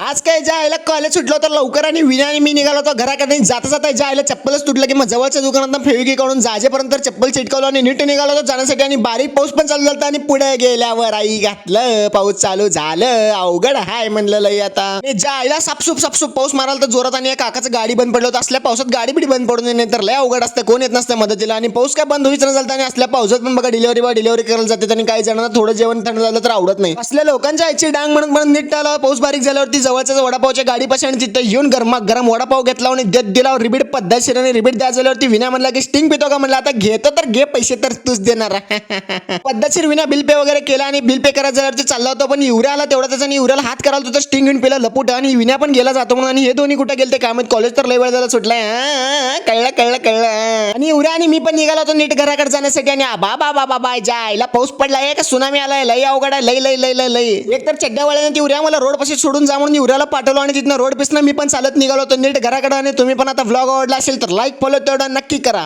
आज काय जायला कॉलेज सुटलो तर लवकर आणि विना आणि मी निघालो होतो घराकडे. जाता जाता जायला चप्पलच तुटलं की मग जवळच्या दुकानात फेविकी काढून जाजेपर्यंत चप्पल चिटकवलं आणि नीट निघालो होतो जाण्यासाठी. आणि बारीक पाऊस पण चालू झाला आणि पुढे गेल्यावर आई घातलं पाऊस चालू झालं. अवघड हाय म्हणलं लई आता. जायला सापसूप पाऊस मारायला तर जोरात आणि काकाचं गाडी बंद पडलं होतं. असल्या पावसात गाडी बिडी बंद पडून नाही तर लय अवघड असतं. कोण येत नसतं मदतीला आणि पाऊस काय बंद होईच झालं. आणि असल्या पावसात पण बघा डिलिव्हरी करायला जाते आणि काही जणांना थोडं जेवण थंड झालं तर आवडत नाही. असल्या लोकांच्या आईची डांग म्हणून नीट आला. पाऊस बारीक झाल्यावरती जवळच्या वडापावच्या गाडीपाशी आणि तिथं येऊन गरम वडापाव घेतला आणि देत दिला. रिबीट पद्धतशीर रिबीट द्या झाल्यावरती विना म्हणला की स्टिंग पितो का म्हणलं. आता घेतो तर घे पैसे तर तूच देणार. पद्धतशीर विना बिल पे वगैरे केला आणि बिल पे करायला झाल्यावरती चालला होता. पण युऱ्या आला तेवढा त्याचा युऱ्याला हात करायला तर स्टिंग घेऊन पेला लपूट आणि विना पण गेला जातो म्हणून. आणि हे दोन्ही कुठे गेले ते काय कॉलेज तर लय वेळ झाला सुटलाय. कळलं आणि युऱ्या आणि मी पण निघाला होतो नीट घराकडे जाण्यासाठी. आणि बाबा जायला पाऊस पडलाय का सुनामी आलाय. लई अवघड आहे. लई एक तर चड्ड्यावाल्याने ती युऱ्या मला रोड पाशी सोडून जा म्हणून युऱ्याला पाठवलं आणि तिथनं रोड पिसनं मी पण चालत निघालो होतो नीट घराकडे. आणि तुम्ही पण आता व्लॉग आवडला असेल तर लाईक फॉलो तेवढा नक्की करा.